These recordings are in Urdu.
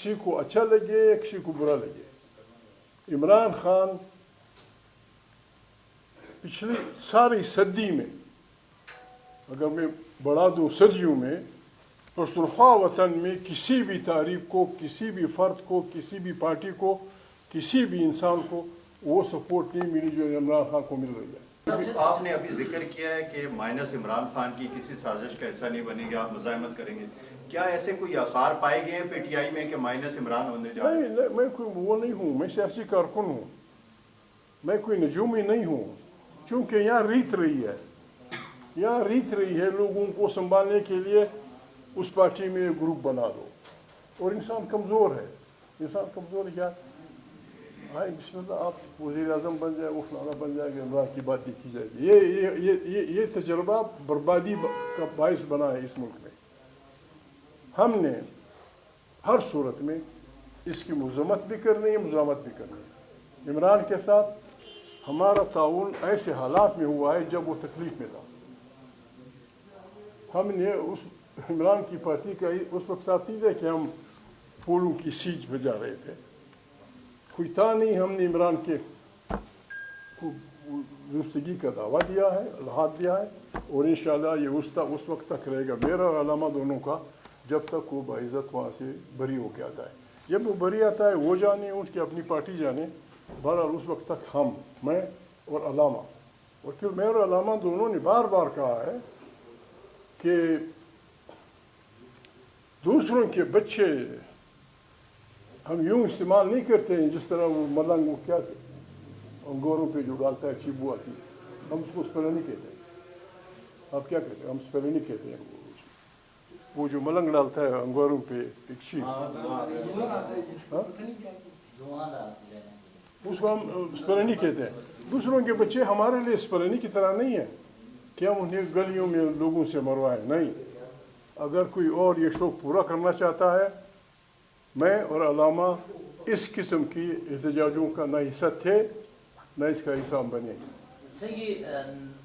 کسی کو اچھا لگے یا کسی کو برا لگے، عمران خان پچھلی ساری صدی میں، اگر میں بڑھا دوں صدیوں میں، پختونخوا وطن میں کسی بھی تحریک کو، کسی بھی فرد کو، کسی بھی پارٹی کو، کسی بھی انسان کو وہ سپورٹ نہیں ملی جو عمران خان کو مل رہی ہے۔ آپ نے ابھی ذکر کیا ہے کہ مائنس عمران خان کی کسی سازش کا حصہ نہیں بنے گے، آپ مزاحمت کریں گے، کیا ایسے کوئی آثار پائے گئے ہیں پی ٹی آئی میں کہ مائنس عمران ہونے جا رہے ہیں؟ نہیں، میں کوئی وہ نہیں ہوں، میں سیاسی کارکن ہوں، میں کوئی نجومی نہیں ہوں، چونکہ یہاں ریت رہی ہے لوگوں کو سنبھالنے کے لیے اس پارٹی میں گروپ بنا دو، اور انسان کمزور ہے، کیا ہاں بسم اللہ آپ وزیر اعظم بن جائے، وہ فلانا بن جائے گا، عمران کی بات دیکھی جائے گی۔ یہ تجربہ بربادی کا باعث بنا ہے اس ملک میں۔ ہم نے ہر صورت میں اس کی مذمت بھی کرنی ہے، مزاحمت بھی کرنی ہے۔ عمران کے ساتھ ہمارا تعاون ایسے حالات میں ہوا ہے جب وہ تکلیف میں تھا۔ ہم نے اس عمران کی پارٹی کا اس وقت ساتھ نہیں دیا کہ ہم پھولوں کی سیج بجا رہے تھے، کوئی تھا نہیں، ہم نے عمران کے درستگی کا دعویٰ دیا ہے، الحاظ دیا ہے، اور انشاءاللہ یہ اس وقت تک رہے گا میرا اور علامہ دونوں کا، جب تک وہ باعزت وہاں سے بری ہو کے آتا ہے۔ جب وہ بری آتا ہے وہ جانے، اٹھ کے اپنی پارٹی جانے، بہرحال اس وقت تک میں اور علامہ، اور پھر میں اور علامہ دونوں نے بار بار کہا ہے کہ دوسروں کے بچے ہم یوں استعمال نہیں کرتے ہیں جس طرح وہ ملنگ، وہ کیا انگوروں پہ جو ڈالتا ہے چیبو آتی ہے، ہم اس کو اسپیلنی کہتے ہیں۔ آپ کیا کہتے ہیں؟ ہم اسپیلنی کہتے ہیں۔ وہ جو ملنگ ڈالتا ہے انگوروں پہ ایک چیز، اس کو ہم اسپیلنی کہتے ہیں۔ دوسروں کے بچے ہمارے لیے اسپیلنی کی طرح نہیں ہیں کہ ہم انہیں گلیوں میں لوگوں سے مروائیں، نہیں۔ اگر کوئی اور یہ شوق پورا کرنا چاہتا ہے، میں اور علامہ اس قسم کی احتجاجوں کا نہ حصہ تھے، نہ اس کا حصہ ہم بنے گے۔ اچھا، یہ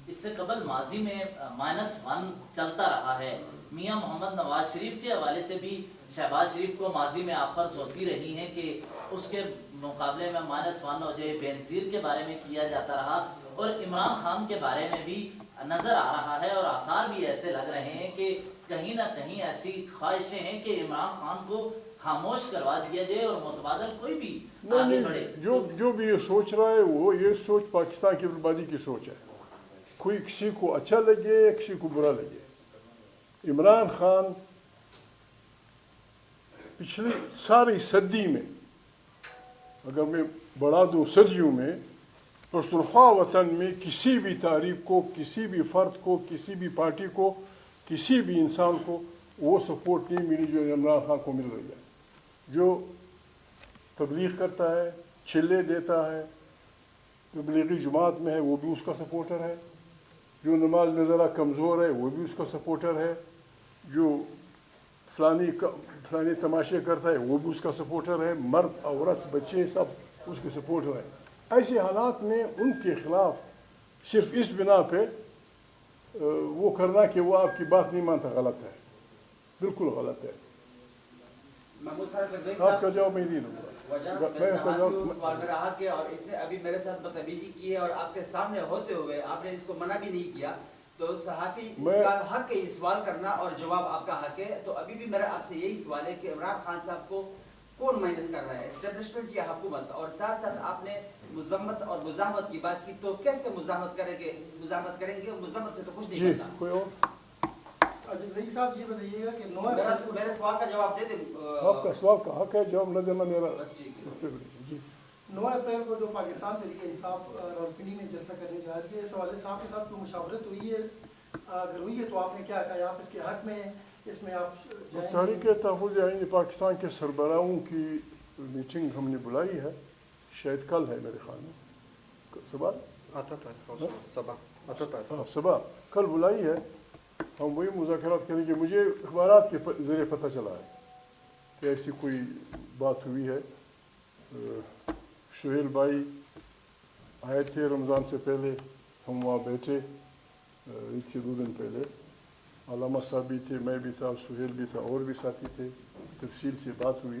اس سے قبل ماضی میں -1 چلتا رہا ہے، میاں محمد نواز شریف کے حوالے سے بھی شہباز شریف کو ماضی میں آفرز ہوتی رہی ہیں کہ اس کے مقابلے میں -1 ہو جائے، بے نظیر کے بارے میں کیا جاتا رہا، اور عمران خان کے بارے میں بھی نظر آ رہا ہے اور آثار بھی ایسے لگ رہے ہیں کہ کہیں نہ کہیں ایسی خواہشیں ہیں کہ عمران خان کو خاموش کروا دیا جائے اور متبادل کوئی بھی آگے بڑھے۔ جو بھی یہ سوچ رہا ہے وہ یہ سوچ پاکستان کی بربادی کی سوچ ہے۔ کوئی کسی کو اچھا لگے یا کسی کو برا لگے، عمران خان پچھلی ساری صدی میں، اگر میں بڑھا دوں صدیوں میں، پختونخوا وطن میں کسی بھی تحریک کو، کسی بھی فرد کو، کسی بھی پارٹی کو، کسی بھی انسان کو وہ سپورٹ نہیں ملی جو عمران خان کو مل رہی ہے۔ جو تبلیغ کرتا ہے، چلے دیتا ہے، تبلیغی جماعت میں ہے، وہ بھی اس کا سپورٹر ہے۔ جو نماز میں ذرا کمزور ہے وہ بھی اس کا سپورٹر ہے۔ جو فلانی تماشے کرتا ہے وہ بھی اس کا سپورٹر ہے۔ مرد، عورت، بچے سب اس کے سپورٹر ہیں۔ ایسے حالات میں ان کے خلاف صرف اس بنا پہ وہ کرنا کہ وہ آپ کی بات نہیں مانتا، غلط ہے، بالکل غلط ہے۔ آپ کا جواب میں نہیں دوں گا۔ سوال میں رہا کہ اور اس نے ابھی میرے ساتھ بدتمیزی کی ہے اور آپ کے سامنے ہوتے ہوئے آپ نے اس کو منع بھی نہیں کیا، تو صحافی کا حق ہے یہ سوال کرنا اور جواب آپ کا حق ہے۔ تو ابھی بھی میرا آپ سے یہی سوال ہے کہ عمران خان صاحب کو کون مائنس کر رہا ہے، اسٹیبلشمنٹ یا حکومت؟ اور ساتھ ساتھ آپ نے مذمت اور مزاحمت کی بات کی، تو کیسے مزاحمت کریں گے؟ مزاحمت سے تو کچھ نہیں کرنا۔ کوئی اور؟ رئی صاحب یہ بتائیے گا کہ میرے سوال کا جواب دے دیں۔ آپ کا سوال کا حق ہے، جواب نہ دینا میرا۔ 9 اپریل کو جو پاکستان تحریک انصاف راولپنڈی میں جلسہ کرنے جا رہی ہے، اس حوالے سے آپ کے ساتھ کوئی مشاورت ہوئی ہے؟ اگر ہوئی ہے تو آپ نے کیا کہا؟ آپ اس کے حق میں ہیں، اس میں آپ تحریک تحفظ آئین پاکستان کے سربراہوں کی میٹنگ ہم نے بلائی ہے، شاید کل ہے میرے خیال میں، صبح کل بلائی ہے۔ ہم وہی مذاکرات کریں گے۔ مجھے اخبارات کے ذریعے پتہ چلا ہے کہ ایسی کوئی بات ہوئی ہے۔ سہیل بھائی آئے تھے رمضان سے پہلے، ہم وہاں بیٹھے، عید سے 2 دن پہلے۔ علامہ صاحب بھی تھے، میں بھی تھا، سہیل بھی تھا، اور بھی ساتھی تھے، تفصیل سے بات ہوئی۔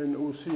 NOC